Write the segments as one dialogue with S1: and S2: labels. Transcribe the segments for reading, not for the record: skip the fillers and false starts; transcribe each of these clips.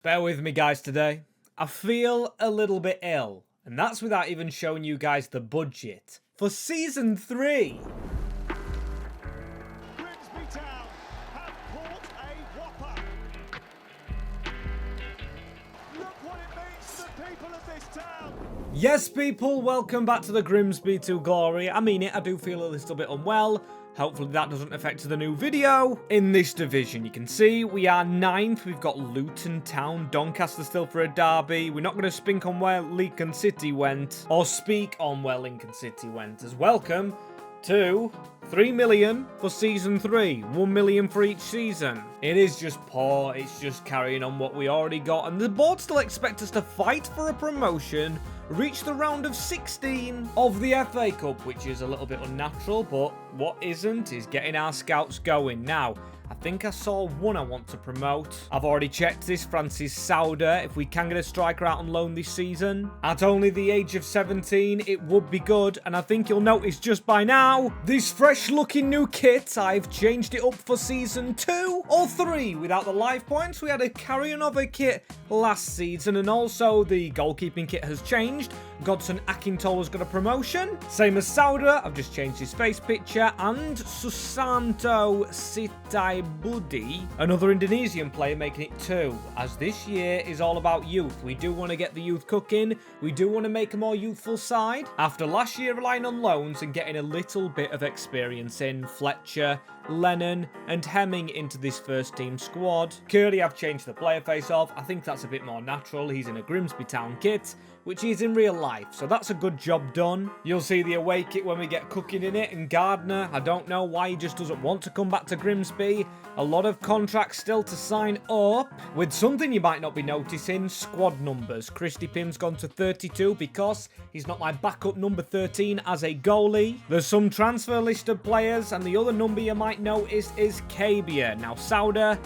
S1: Bear with me guys today. I feel a little bit ill, and that's without even showing you guys the budget for Season 3.
S2: Grimsby Town have caught a whopper. Look what it means to the people of this town.
S1: Yes people, welcome back to the Grimsby to Glory. I mean it, I do feel a little bit unwell. Hopefully that doesn't affect the new video. In this division, you can see we are 9th. We've got Luton Town, Doncaster still for a derby. We're not going to speak on where Lincoln City went, or speak on where Lincoln City went, as welcome to 3 million for Season 3. 1 million for each season. It is just poor. It's just carrying on what we already got. And the board still expect us to fight for a promotion, reach the round of 16 of the FA Cup, which is a little bit unnatural, but what isn't is getting our scouts going. Now, I think I saw one I want to promote. I've already checked this, Francis Sauder. If we can get a striker out on loan this season, at only the age of 17, it would be good. And I think you'll notice just by now, this fresh looking new kit, I've changed it up for Season 2 or 3. Without the life points, we had a carrying over kit last season, and also the goalkeeping kit has changed. Godson Akintola's got a promotion. Same as Sauder, I've just changed his face picture. And Susanto Sitaibudi, another Indonesian player, making it 2. As this year is all about youth. We do want to get the youth cooking. We do want to make a more youthful side. After last year relying on loans and getting a little bit of experience in Fletcher, Lennon and Hemming into this first team squad. Curly, I've changed the player face off. I think that's a bit more natural. He's in a Grimsby Town kit, which is in real life, so that's a good job done. You'll see the away kit when we get cooking in it, and Gardner, I don't know why he just doesn't want to come back to Grimsby. A lot of contracts still to sign up. With something you might not be noticing, squad numbers. Christy Pim's gone to 32 because he's not my backup number 13 as a goalie. There's some transfer listed players, and the other number you might notice is Kabia. Now Sauder,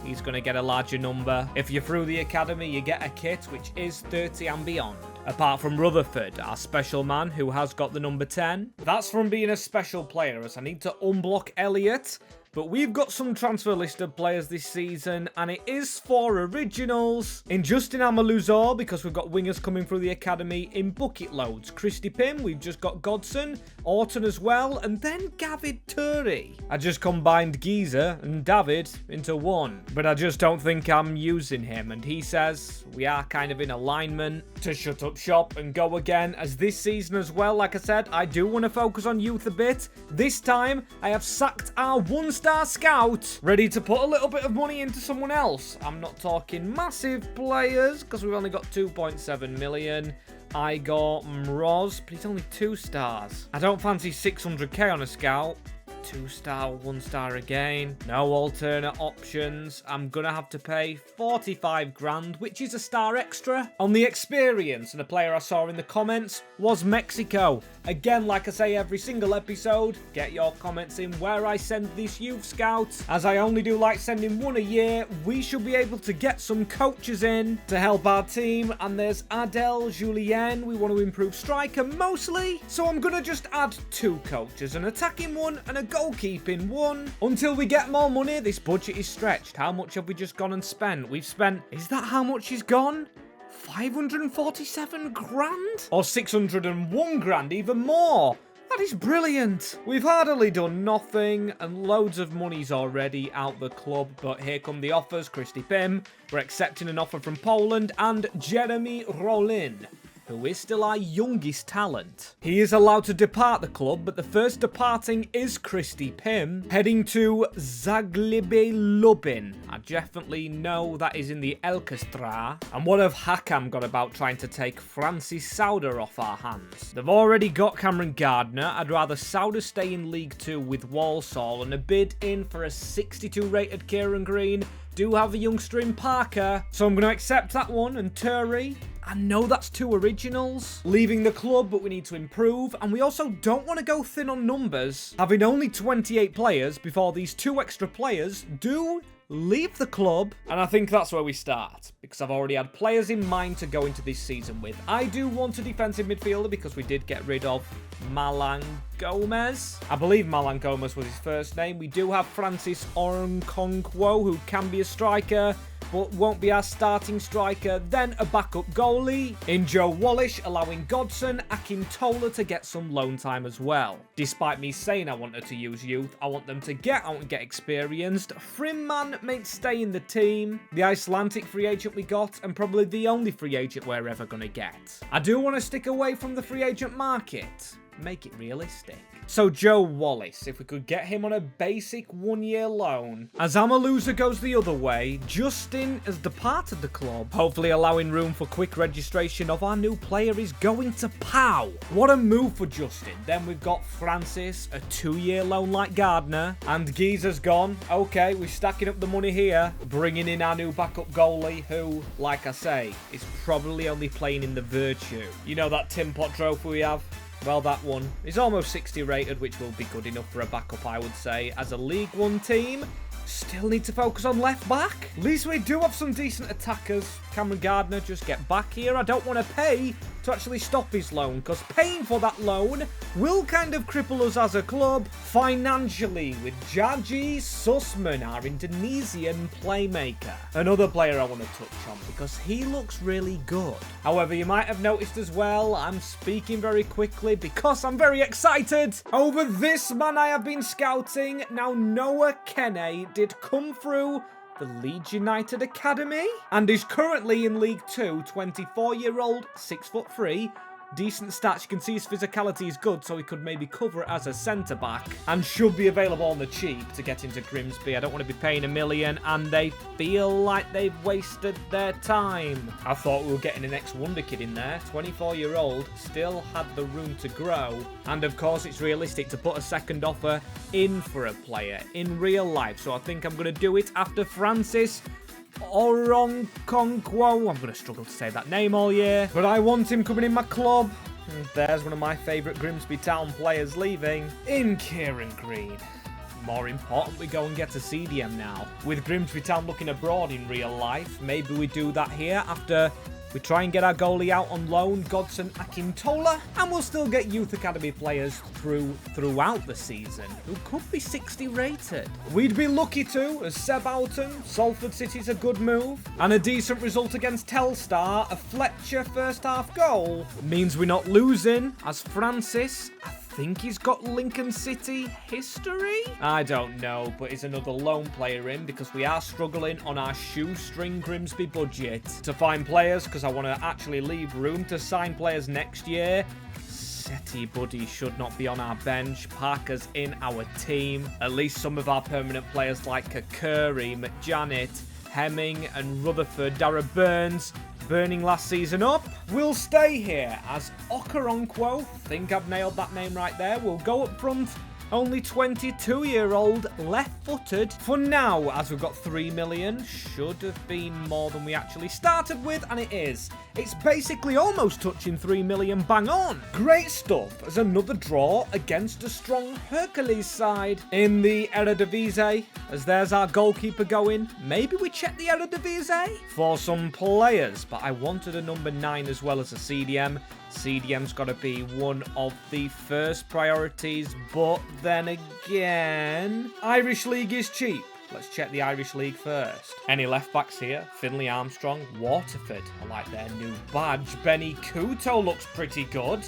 S1: he's going to get a larger number. If you're through the academy, you get a kit which is 30 and beyond. Apart from Rutherford, our special man, who has got the number 10. That's from being a special player, as I need to unblock Elliot. But we've got some transfer listed players this season, and it is 4 originals. In Justin Amaluzor, because we've got wingers coming through the academy in bucket loads. Christy Pym, we've just got Godson, Orton as well, and then Gavid Turi. I just combined Geezer and David into one, but I just don't think I'm using him, and he says we are kind of in alignment to shut up shop and go again, as this season as well, like I said, I do want to focus on youth a bit. This time, I have sacked our one-star scout, ready to put a little bit of money into someone else. I'm not talking massive players, because we've only got 2.7 million. I got Mroz, but he's only 2 stars. I don't fancy 600k on a scout. 2-star, 1-star again. No alternate options. I'm gonna have to pay 45 grand, which is a star extra. On the experience, and a player I saw in the comments was Mexico. Again, like I say every single episode, get your comments in where I send this youth scout. As I only do like sending one a year, we should be able to get some coaches in to help our team. And there's Adel, Julien. We want to improve striker mostly. So I'm gonna just add 2 coaches, an attacking one and a goalkeeping one. Until we get more money, this budget is stretched. How much have we just gone and spent? We've spent, is that how much is gone? 547 grand? Or 601 grand, even more. That is brilliant. We've hardly done nothing, and loads of money's already out the club, but here come the offers. Christy Pym, we're accepting an offer from Poland, and Jeremy Rolin, who is still our youngest talent. He is allowed to depart the club, but the first departing is Christy Pym, heading to Zaglebe Lubin. I definitely know that is in the Elkestra. And what have Hakam got about trying to take Francis Sauder off our hands? They've already got Cameron Gardner. I'd rather Sauder stay in League 2 with Walsall, and a bid in for a 62 rated Kieran Green. Do have a youngster in Parker, so I'm going to accept that one. And Turi, I know that's 2 originals. Leaving the club, but we need to improve. And we also don't want to go thin on numbers, having only 28 players before these 2 extra players do leave the club. And I think that's where we start, because I've already had players in mind to go into this season with. I do want a defensive midfielder because we did get rid of Malang Gomez. I believe Malang Gomez was his first name. We do have Francis Ornkonkwo, who can be a striker. but won't be our starting striker, then a backup goalie in Joe Wallish, allowing Godson Akintola to get some loan time as well. Despite me saying I wanted to use youth, I want them to get out and get experienced. Frimman may stay in the team, the Icelandic free agent we got, and probably the only free agent we're ever going to get. I do want to stick away from the free agent market, make it realistic. So Joe Wallace, if we could get him on a basic 1-year loan. As Amaluza goes the other way, Justin has departed the club, hopefully allowing room for quick registration of our new player is going to POW. What a move for Justin. Then we've got Francis, a 2-year loan like Gardner, and Geezer's gone. Okay, we're stacking up the money here, bringing in our new backup goalie who, like I say, is probably only playing in the Virtue. You know that Tim Pot trophy we have? Well, that one is almost 60 rated, which will be good enough for a backup, I would say. As a League One team, still need to focus on left back. At least we do have some decent attackers. Cameron Gardner, just get back here. I don't want to pay to actually stop his loan, because paying for that loan will kind of cripple us as a club financially with Jaji Sussman, our Indonesian playmaker. Another player I want to touch on because he looks really good. However, you might have noticed as well, I'm speaking very quickly because I'm very excited over this man I have been scouting. Now, Noah Kene did come through the Leeds United Academy and is currently in League 2, 24-year-old, 6'3", decent stats. You can see his physicality is good, so he could maybe cover it as a centre-back and should be available on the cheap to get into Grimsby. I don't want to be paying $1 million, and they feel like they've wasted their time. I thought we were getting an ex-Wonder Kid in there. 24-year-old, still had the room to grow, and of course it's realistic to put a second offer in for a player in real life, so I think I'm going to do it after Francis Oronkonkwo. I'm going to struggle to say that name all year, but I want him coming in my club. And there's one of my favourite Grimsby Town players leaving in Kieran Green. More important, we go and get a CDM now. With Grimsby Town looking abroad in real life, maybe we do that here after we try and get our goalie out on loan, Godson Akintola, and we'll still get youth academy players throughout the season who could be 60 rated. We'd be lucky to, as Seb Houghton, Salford City's a good move, and a decent result against Telstar, a Fletcher first half goal, means we're not losing, as Francis, I think he's got Lincoln City history? I don't know, but he's another lone player in because we are struggling on our shoestring Grimsby budget to find players, because I want to actually leave room to sign players next year. Seti Buddy should not be on our bench. Parker's in our team. At least some of our permanent players like Curry, McJanet, Hemming and Rutherford, Dara Burns, burning last season up, will stay here as Okoronkwo, think I've nailed that name right there, will go up front. Only 22-year-old, left-footed. For now, as we've got 3 million, should have been more than we actually started with, and it is. It's basically almost touching 3 million bang on. Great stuff as another draw against a strong Hercules side in the Eredivisie, as there's our goalkeeper going. Maybe we check the Eredivisie for some players, but I wanted a number 9 as well as a CDM. CDM's got to be one of the first priorities, but then again, Irish League is cheap. Let's check the Irish League first. Any left backs here? Finley Armstrong, Waterford. I like their new badge. Benny Couto looks pretty good.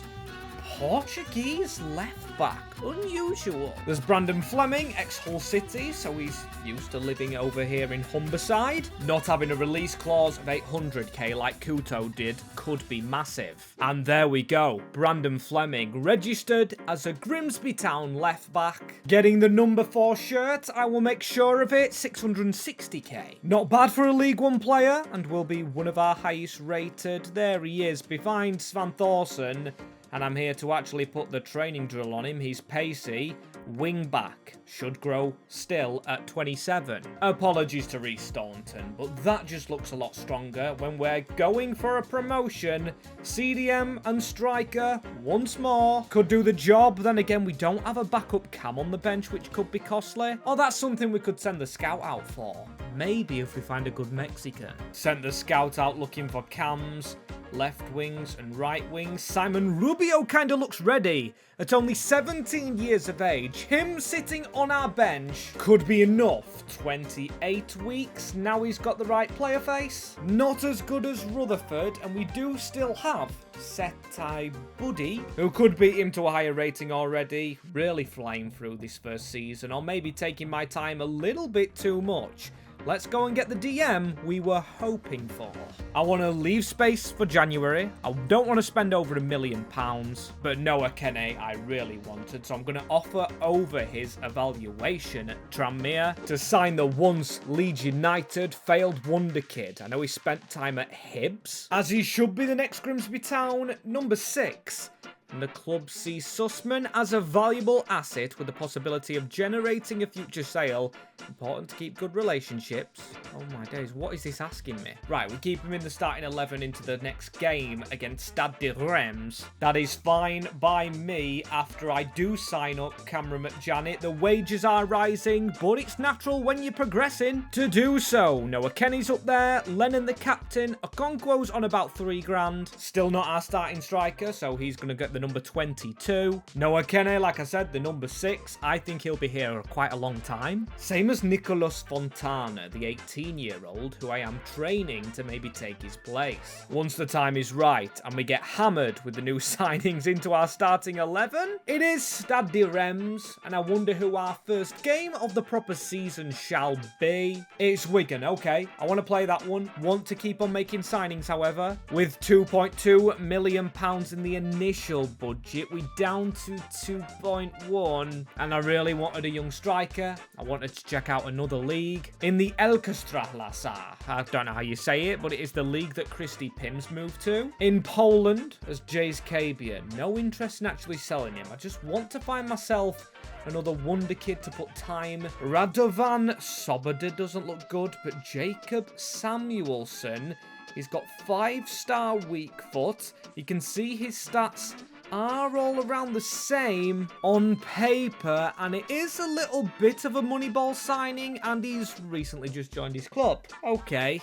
S1: Portuguese left back. Unusual. There's Brandon Fleming, ex-Hull City, so he's used to living over here in Humberside. Not having a release clause of 800k like Couto did could be massive. And there we go. Brandon Fleming, registered as a Grimsby Town left back. Getting the number 4 shirt, I will make sure of it, 660k. Not bad for a League One player, and will be one of our highest rated. There he is, behind Svan Thorsen. And I'm here to actually put the training drill on him. He's pacey. Wing back. Should grow still at 27. Apologies to Reece Staunton, but that just looks a lot stronger when we're going for a promotion. CDM and striker, once more, could do the job. Then again, we don't have a backup cam on the bench, which could be costly. Or that's something we could send the scout out for. Maybe if we find a good Mexican. Sent the scout out looking for cams. left wings and right wings. Simon Rubio kind of looks ready. At only 17 years of age, him sitting on our bench could be enough. 28 weeks, now he's got the right player face. Not as good as Rutherford, and we do still have Setai Buddy, who could beat him to a higher rating already. Really flying through this first season, or maybe taking my time a little bit too much. Let's go and get the DM we were hoping for. I want to leave space for January. I don't want to spend over £1 million, but Noah Kene I really wanted, so I'm going to offer over his evaluation at Tranmere to sign the once Leeds United failed wonder kid. I know he spent time at Hibs, as he should be the next Grimsby Town, number 6. And the club sees Sussman as a valuable asset with the possibility of generating a future sale. Important to keep good relationships. Oh my days, what is this asking me? Right, we keep him in the starting 11 into the next game against Stade de Reims. That is fine by me after I do sign up Cameron McJanet. The wages are rising, but it's natural when you're progressing to do so. Noah Kenny's up there, Lennon the captain, Okonkwo's on about £3,000. Still not our starting striker, so he's going to get the number 22. Noah Kene, like I said, the number 6. I think he'll be here quite a long time. Same as Nicolas Fontana, the 18-year-old, who I am training to maybe take his place. Once the time is right and we get hammered with the new signings into our starting 11, it is Stade de Reims, and I wonder who our first game of the proper season shall be. It's Wigan, okay. I want to play that one. Want to keep on making signings, however. With £2.2 million in the initial budget, we down to 2.1, and I really wanted a young striker. I wanted to check out another league in the Elgato. I don't know how you say it, but it is the league that Christy Pims moved to. In Poland, as Jay's Cabia. No interest in actually selling him. I just want to find myself another wonder kid to put time. Radovan Soboda doesn't look good, but Jacob Samuelson, he's got 5-star weak foot. You can see his stats are all around the same on paper, and it is a little bit of a Moneyball signing, and he's recently just joined his club. Okay.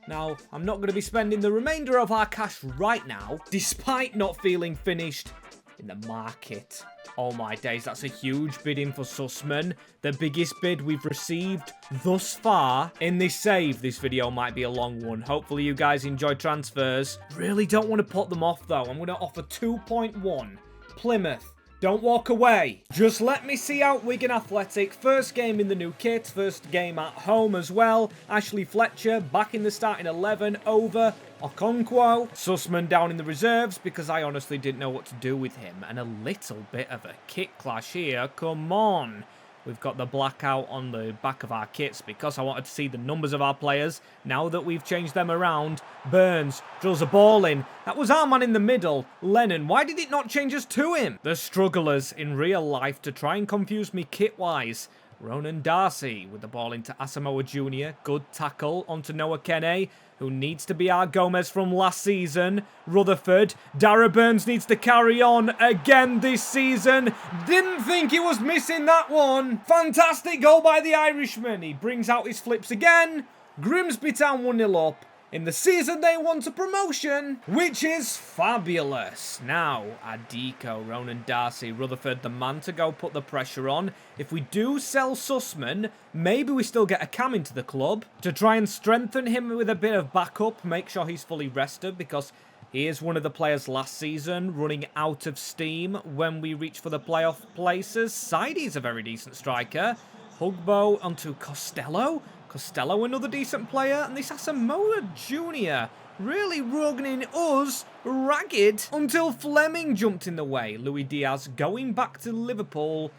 S1: Now, I'm not going to be spending the remainder of our cash right now, despite not feeling finished in the market. Oh my days, that's a huge bid in for Sussman. The biggest bid we've received thus far in this save. This video might be a long one. Hopefully you guys enjoy transfers. Really don't want to put them off though. I'm going to offer 2.1. Plymouth. Don't walk away. Just let me see out Wigan Athletic. First game in the new kit. First game at home as well. Ashley Fletcher back in the starting 11 over Okonkwo. Sussman down in the reserves because I honestly didn't know what to do with him. And a little bit of a kit clash here. Come on. We've got the blackout on the back of our kits because I wanted to see the numbers of our players. Now that we've changed them around, Burns drills a ball in. That was our man in the middle. Lennon, why did it not change us to him? The strugglers in real life to try and confuse me kit-wise. Ronan Darcy with the ball into Asamoah Jr. Good tackle onto Noah Kene, who needs to be our Gomez from last season. Rutherford. Dara Burns needs to carry on again this season. Didn't think he was missing that one. Fantastic goal by the Irishman. He brings out his flips again. Grimsby Town 1-0 up. In the season, they want a promotion, which is fabulous. Now, Adiko, Ronan Darcy, Rutherford, the man to go put the pressure on. If we do sell Sussman, maybe we still get a Cam into the club to try and strengthen him with a bit of backup, make sure he's fully rested, because he is one of the players last season running out of steam when we reach for the playoff places. Sidey's a very decent striker. Hugbo onto Costello. Costello, another decent player, and this Asamoah Jr. really rugging us ragged until Fleming jumped in the way. Louis Diaz going back to Liverpool.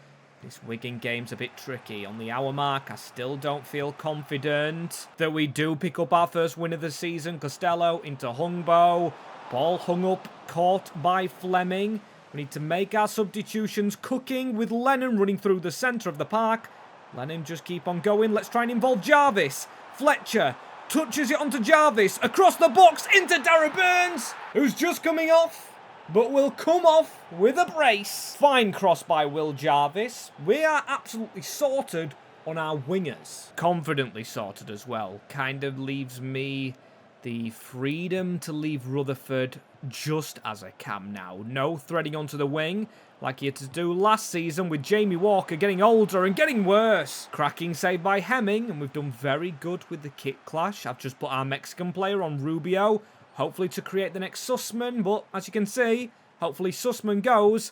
S1: This Wigan game's a bit tricky. On the hour mark, I still don't feel confident that we do pick up our first win of the season. Costello into Hungbo. Ball hung up, caught by Fleming. We need to make our substitutions cooking with Lennon running through the centre of the park. Lennon just keep on going. Let's try and involve Jarvis. Fletcher touches it onto Jarvis. Across the box into Dara Burns, who's just coming off, but will come off with a brace. Fine cross by Will Jarvis. We are absolutely sorted on our wingers. Confidently sorted as well. Kind of leaves me the freedom to leave Rutherford just as a cam now. No threading onto the wing like he had to do last season with Jamie Walker getting older and getting worse. Cracking save by Hemming, and we've done very good with the kit clash. I've just put our Mexican player on Rubio, hopefully to create the next Sussman, but as you can see, hopefully Sussman goes.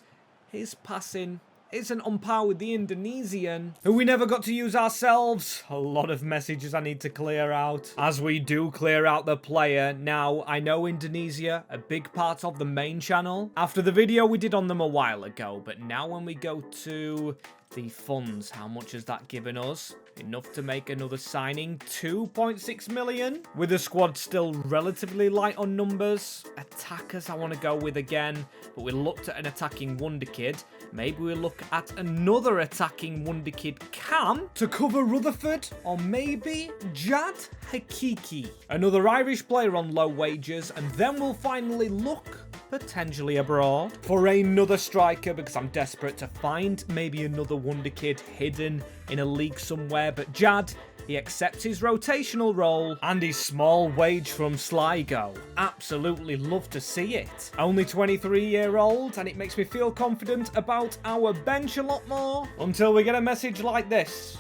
S1: His passing isn't on par with the Indonesian, who we never got to use ourselves. A lot of messages I need to clear out. As we do clear out the player, now I know Indonesia, a big part of the main channel, after the video we did on them a while ago, but now when we go to the funds, how much has that given us? Enough to make another signing, 2.6 million. With the squad still relatively light on numbers. Attackers I want to go with again, but we looked at an attacking wonder kid. Maybe we look at another attacking wonder kid Cam to cover Rutherford, or maybe Jad Hakiki. Another Irish player on low wages, and then we'll finally look potentially abroad for another striker, because I'm desperate to find maybe another wonder kid hidden in a league somewhere. But Jad, he accepts his rotational role and his small wage from Sligo. Absolutely love to see it. Only 23-year-old, and it makes me feel confident about our bench a lot more until we get a message like this.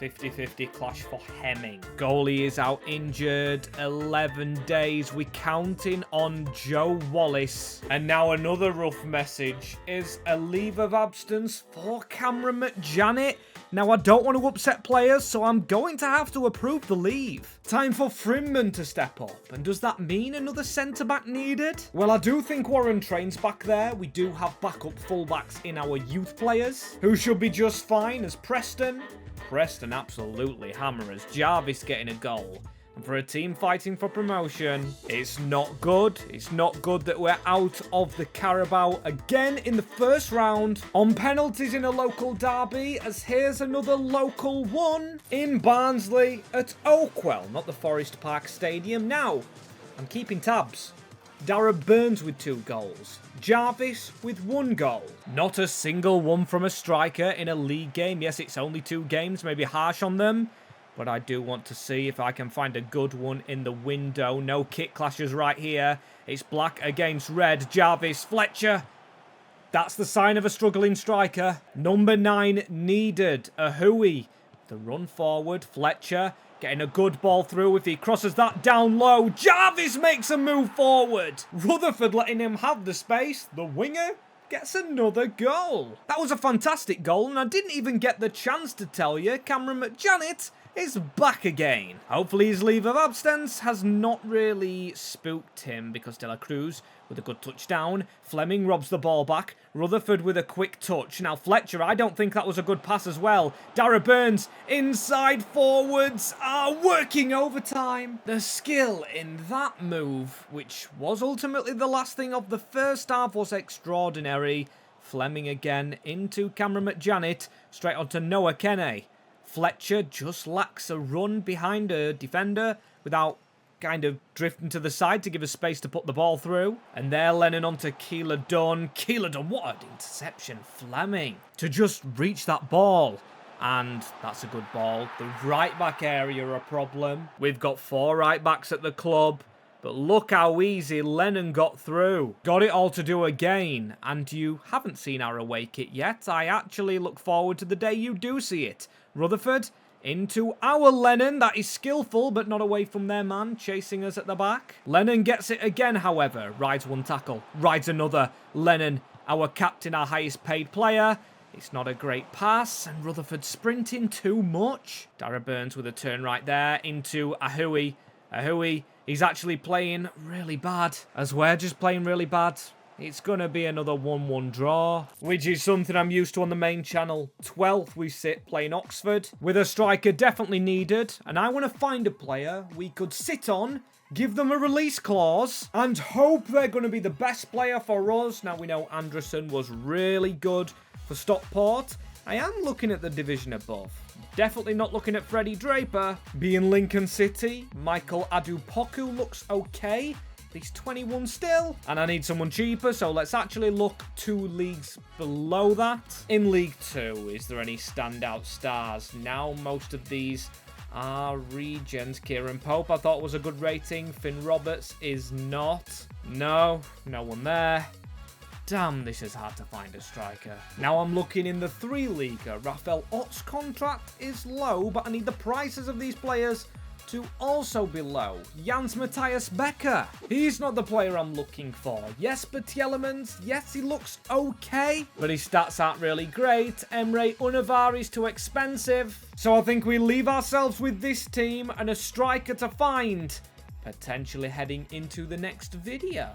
S1: 50-50 clash for Hemming. Goalie is out injured. 11 days. We're counting on Joe Wallace. And now another rough message is a leave of absence for Cameron McJanet. Now, I don't want to upset players, so I'm going to have to approve the leave. Time for Frimman to step up. And does that mean another centre-back needed? Well, I do think Warren Train's back there. We do have backup fullbacks in our youth players, who should be just fine, as Preston absolutely hammers. Jarvis getting a goal. And for a team fighting for promotion, it's not good. It's not good that we're out of the Carabao again in the first round on penalties in a local derby, as here's another local one in Barnsley at Oakwell, not the Forest Park Stadium. Now, I'm keeping tabs. Dara Burns with 2 goals. Jarvis with 1 goal. Not a single one from a striker in a league game. Yes, it's only 2 games, maybe harsh on them, but I do want to see if I can find a good one in the window. No kit clashes right here. It's black against red. Jarvis, Fletcher. That's the sign of a struggling striker. Number 9 needed. Ahui. The run forward. Fletcher getting a good ball through. If he crosses that down low, Jarvis makes a move forward. Rutherford letting him have the space. The winger gets another goal. That was a fantastic goal, and I didn't even get the chance to tell you Cameron McJanet is back again. Hopefully his leave of absence has not really spooked him, because De La Cruz with a good touchdown. Fleming robs the ball back. Rutherford with a quick touch. Now Fletcher, I don't think that was a good pass as well. Dara Burns, inside forwards, are working overtime. The skill in that move, which was ultimately the last thing of the first half, was extraordinary. Fleming again into Cameron McJanet, straight onto Noah Kenney. Fletcher just lacks a run behind a defender without kind of drifting to the side to give us space to put the ball through. And there, Lennon onto Keeler Dunn. Keeler Dunn, what an interception. Fleming to just reach that ball. And that's a good ball. The right back area a problem. We've got 4 right backs at the club. But look how easy Lennon got through. Got it all to do again. And you haven't seen our away kit yet. I actually look forward to the day you do see it. Rutherford into our Lennon. That is skillful, but not away from their man, chasing us at the back. Lennon gets it again, however. Rides 1 tackle. Rides another. Lennon, our captain, our highest paid player. It's not a great pass, and Rutherford sprinting too much. Dara Burns with a turn right there into Ahui. Ahui, he's actually playing really bad, as we're just playing really bad. It's going to be another 1-1 draw, which is something I'm used to on the main channel. 12th we sit playing Oxford, with a striker definitely needed. And I want to find a player we could sit on, give them a release clause, and hope they're going to be the best player for us. Now we know Anderson was really good for Stockport. I am looking at the division above. Definitely not looking at Freddie Draper. Being Lincoln City, Michael Adupoku looks okay. He's 21 still, and I need someone cheaper, so let's actually look 2 leagues below that. In League 2, is there any standout stars? Now most of these Our Regent, Kieran Pope, I thought was a good rating. Finn Roberts is not. No one there. Damn, this is hard to find a striker. Now I'm looking in the 3-leaguer. Rafael Ott's contract is low, but I need the prices of these players to also be low. Jans Matthias Becker. He's not the player I'm looking for. Jesper Tielemans, yes, he looks okay, but his stats aren't really great. Emre Unavar is too expensive. So I think we leave ourselves with this team and a striker to find, potentially heading into the next video.